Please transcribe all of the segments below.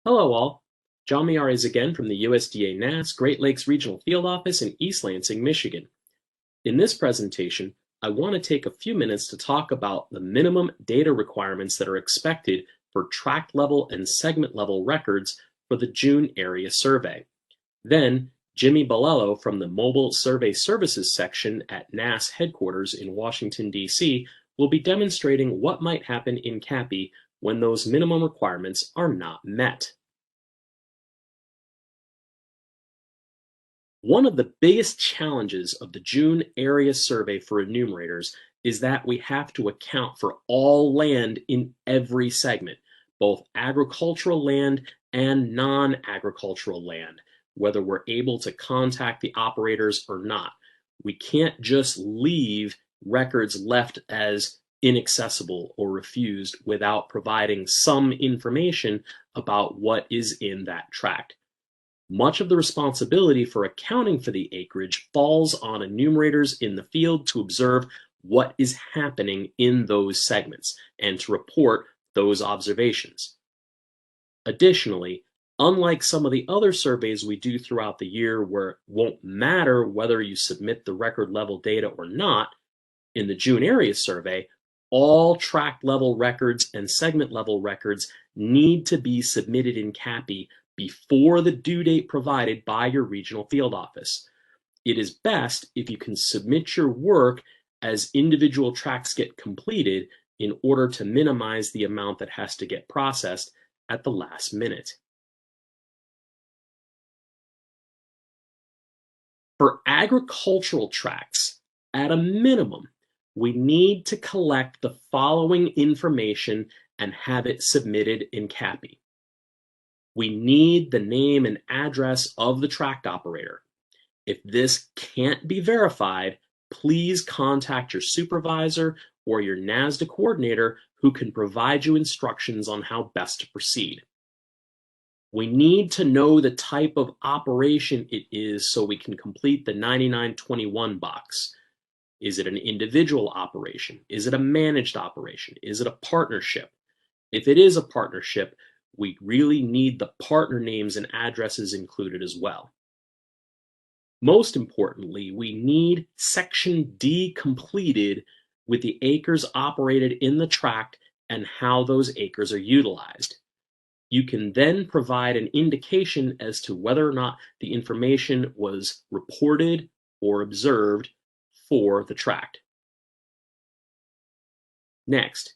Hello all, John Miyares again from the USDA NASS Great Lakes Regional Field Office in East Lansing, Michigan. In this presentation, I want to take a few minutes to talk about the minimum data requirements that are expected for tract level and segment level records for the June area survey. Then, Jimmy Bolello from the Mobile Survey Services section at NASS headquarters in Washington, D.C. will be demonstrating what might happen in CAPI when those minimum requirements are not met. One of the biggest challenges of the June area survey for enumerators is that we have to account for all land in every segment, both agricultural land and non-agricultural land, whether we're able to contact the operators or not. We can't just leave records left as inaccessible or refused without providing some information about what is in that tract. Much of the responsibility for accounting for the acreage falls on enumerators in the field to observe what is happening in those segments and to report those observations. Additionally, unlike some of the other surveys we do throughout the year where it won't matter whether you submit the record level data or not, in the June area survey, all tract level records and segment level records need to be submitted in CAPI before the due date provided by your regional field office. It is best if you can submit your work as individual tracts get completed in order to minimize the amount that has to get processed at the last minute. For agricultural tracts, at a minimum, we need to collect the following information and have it submitted in CAPI. We need the name and address of the tract operator. If this can't be verified, please contact your supervisor or your NASDA coordinator who can provide you instructions on how best to proceed. We need to know the type of operation it is so we can complete the 9921 box. Is it an individual operation? Is it a managed operation? Is it a partnership? If it is a partnership, we really need the partner names and addresses included as well. Most importantly, we need Section D completed with the acres operated in the tract and how those acres are utilized. You can then provide an indication as to whether or not the information was reported or observed for the tract. Next,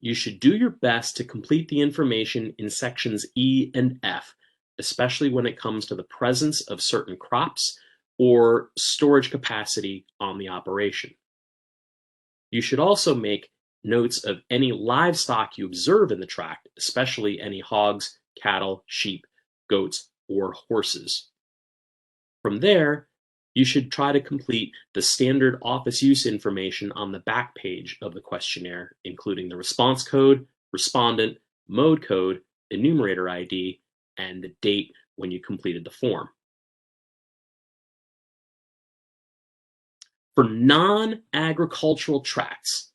you should do your best to complete the information in sections E and F, especially when it comes to the presence of certain crops or storage capacity on the operation. You should also make notes of any livestock you observe in the tract, especially any hogs, cattle, sheep, goats, or horses. From there, you should try to complete the standard office use information on the back page of the questionnaire, including the response code, respondent, mode code, enumerator ID, and the date when you completed the form. For non-agricultural tracts,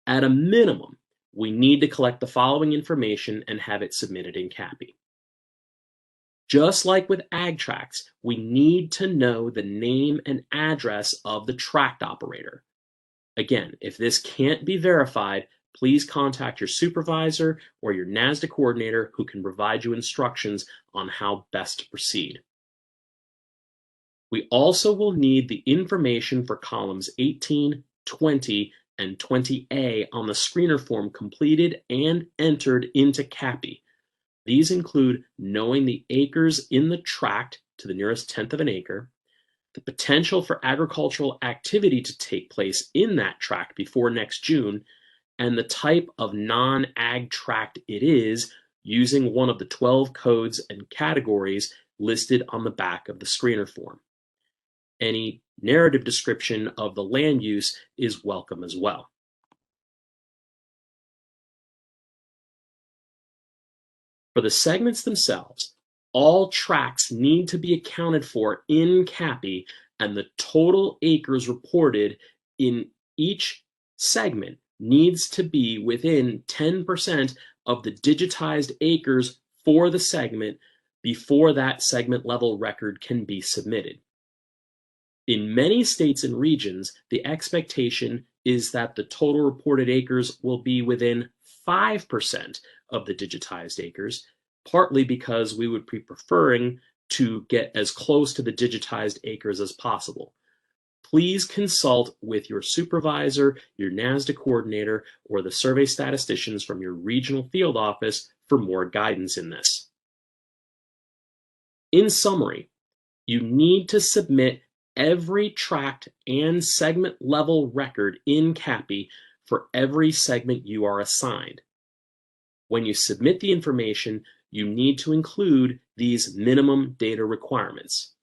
at a minimum, we need to collect the following information and have it submitted in CAPI. Just like with ag tracts, we need to know the name and address of the tract operator. Again, if this can't be verified, please contact your supervisor or your NASDA coordinator who can provide you instructions on how best to proceed. We also will need the information for columns 18, 20, and 20A on the screener form completed and entered into CAPI. These include knowing the acres in the tract to the nearest tenth of an acre, the potential for agricultural activity to take place in that tract before next June, and the type of non-ag tract it is using one of the 12 codes and categories listed on the back of the screener form. Any narrative description of the land use is welcome as well. For the segments themselves, all tracts need to be accounted for in CAPI, and the total acres reported in each segment needs to be within 10% of the digitized acres for the segment before that segment level record can be submitted. In many states and regions, the expectation is that the total reported acres will be within 5% of the digitized acres, partly because we would be preferring to get as close to the digitized acres as possible. Please consult with your supervisor, your NASDA coordinator, or the survey statisticians from your regional field office for more guidance in this. In summary, you need to submit every tract and segment level record in CAPI for every segment you are assigned. When you submit the information, you need to include these minimum data requirements.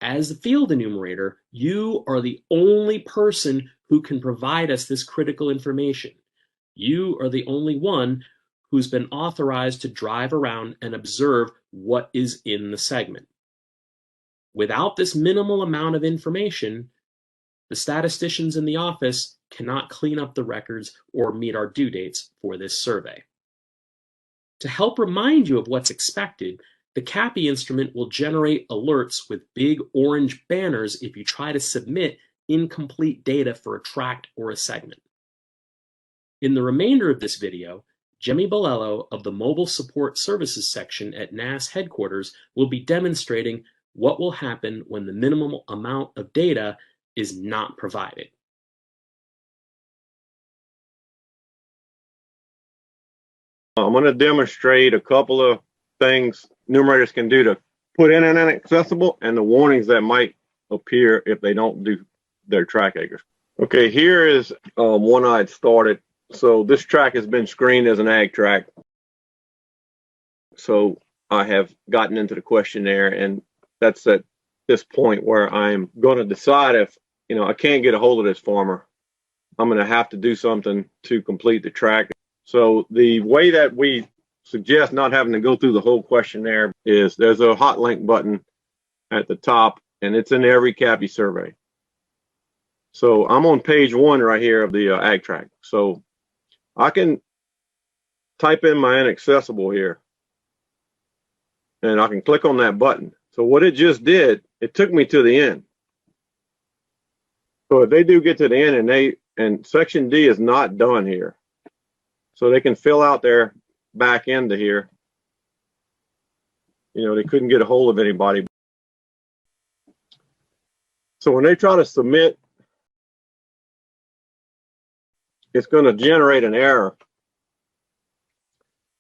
As the field enumerator, you are the only person who can provide us this critical information. You are the only one who's been authorized to drive around and observe what is in the segment. Without this minimal amount of information, the statisticians in the office cannot clean up the records or meet our due dates for this survey. To help remind you of what's expected, the CAPI instrument will generate alerts with big orange banners if you try to submit incomplete data for a tract or a segment. In the remainder of this video, Jimmy Bolello of the Mobile Support Services section at NAS headquarters will be demonstrating what will happen when the minimum amount of data is not provided. I'm going to demonstrate a couple of things numerators can do to put in an inaccessible and the warnings that might appear if they don't do their track acres. Okay, here is one I'd started. So this track has been screened as an ag track. So I have gotten into the questionnaire, and that's at this point where I'm going to decide if, I can't get a hold of this farmer. I'm going to have to do something to complete the track. So the way that we suggest not having to go through the whole questionnaire is there's a hot link button at the top, and it's in every CAPI survey. So I'm on page 1 right here of the ag track. So I can type in my inaccessible here, and I can click on that button. So what it just did, it took me to the end. So if they do get to the end and section D is not done here, so they can fill out their back end to here. They couldn't get a hold of anybody. So when they try to submit, it's going to generate an error.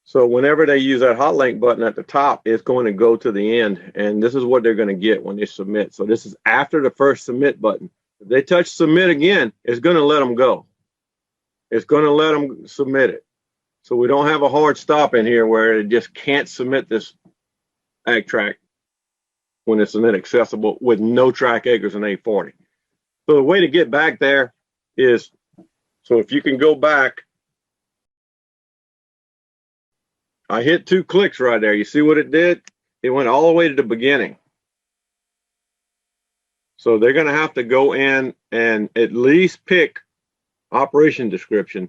So whenever they use that hot link button at the top, it's going to go to the end, and this is what they're going to get when they submit. So this is after the first submit button. If they touch submit again, it's going to let them go. It's going to let them submit it. So we don't have a hard stop in here where it just can't submit this ag track when it's an inaccessible with no track acres in 840. So the way to get back there is, so if you can go back, I hit 2 clicks right there. You see what it did? It went all the way to the beginning. So they're going to have to go in and at least pick operation description.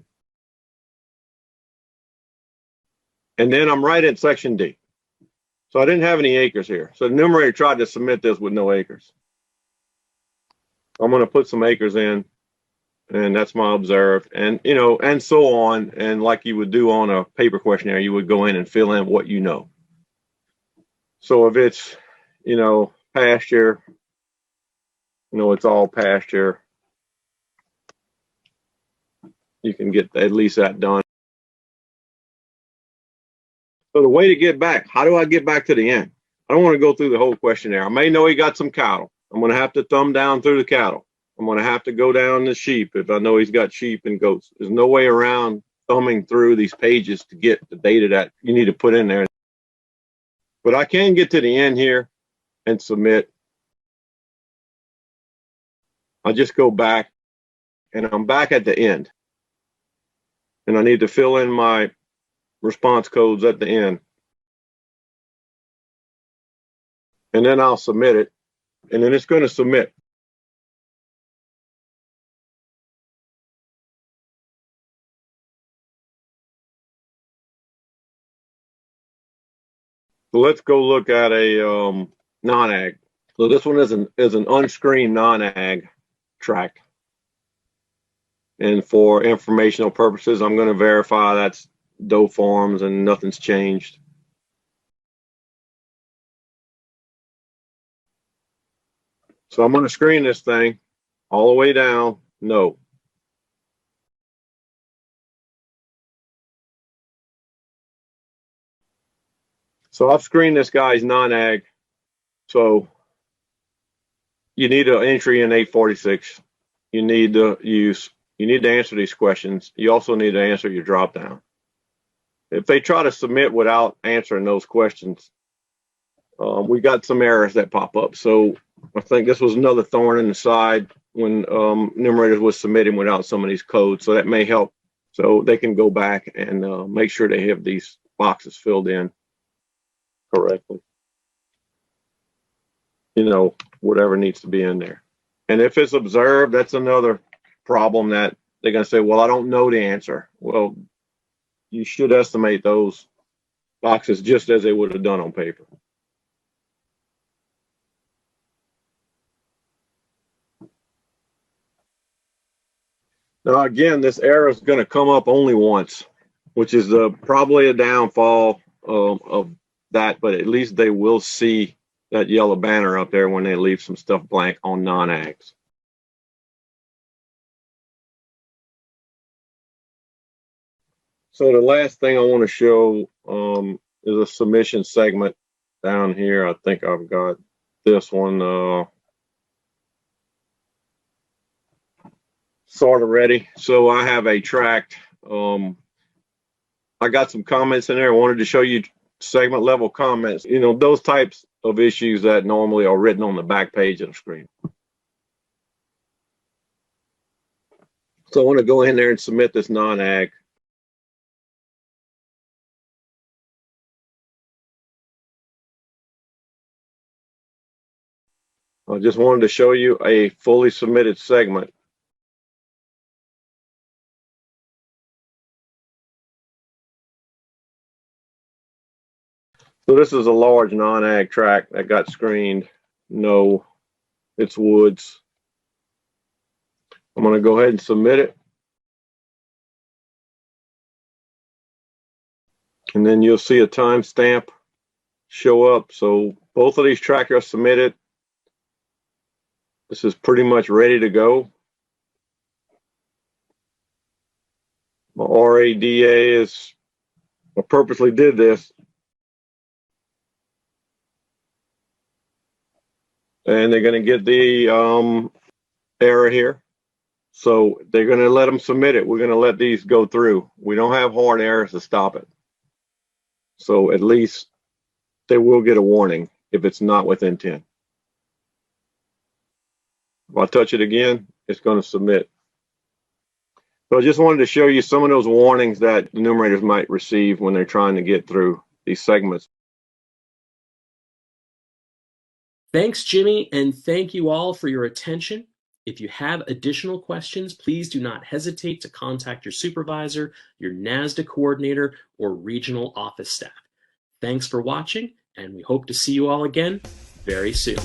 And then I'm right at section D. So I didn't have any acres here. So the numerator tried to submit this with no acres. I'm going to put some acres in, and that's my observed, and and so on. And like you would do on a paper questionnaire, you would go in and fill in what you know. So if it's, pasture, it's all pasture. You can get at least that done. So the way to get back, how do I get back to the end? I don't want to go through the whole questionnaire. I may know he got some cattle. I'm going to have to thumb down through the cattle. I'm going to have to go down the sheep if I know he's got sheep and goats. There's no way around thumbing through these pages to get the data that you need to put in there. But I can get to the end here and submit. I just go back, and I'm back at the end. And I need to fill in my response codes at the end. And then I'll submit it, and then it's going to submit. So let's go look at a non-ag. So this one is an unscreened non-ag tract. And for informational purposes, I'm going to verify that's doe farms and nothing's changed. So I'm going to screen this thing all the way down, no. So I've screened this guy's non-ag. So you need an entry in 846. You need to answer these questions. You also need to answer your drop down. If they try to submit without answering those questions, we got some errors that pop up. So I think this was another thorn in the side when numerators was submitting without some of these codes. So that may help. So they can go back and make sure they have these boxes filled in correctly. Whatever needs to be in there. And if it's observed, that's another problem that they're going to say, well, I don't know the answer. Well, you should estimate those boxes just as they would have done on paper. Now, again, this error is going to come up only once, which is probably a downfall of that, but at least they will see that yellow banner up there when they leave some stuff blank on non-ags. So the last thing I want to show is a submission segment down here. I think I've got this one sort of ready. So I have a tract. I got some comments in there. I wanted to show you segment level comments. Those types of issues that normally are written on the back page of the screen. So I want to go in there and submit this non-ag. I just wanted to show you a fully submitted segment. So this is a large non-ag tract that got screened. No, it's woods. I'm going to go ahead and submit it. And then you'll see a timestamp show up. So both of these tracts are submitted. This is pretty much ready to go. My RADA I purposely did this. And they're going to get the error here. So they're going to let them submit it. We're going to let these go through. We don't have hard errors to stop it. So at least they will get a warning if it's not within 10. If I touch it again, it's going to submit. So I just wanted to show you some of those warnings that the numerators might receive when they're trying to get through these segments. Thanks, Jimmy, and thank you all for your attention. If you have additional questions, please do not hesitate to contact your supervisor, your NASDA coordinator, or regional office staff. Thanks for watching, and we hope to see you all again very soon.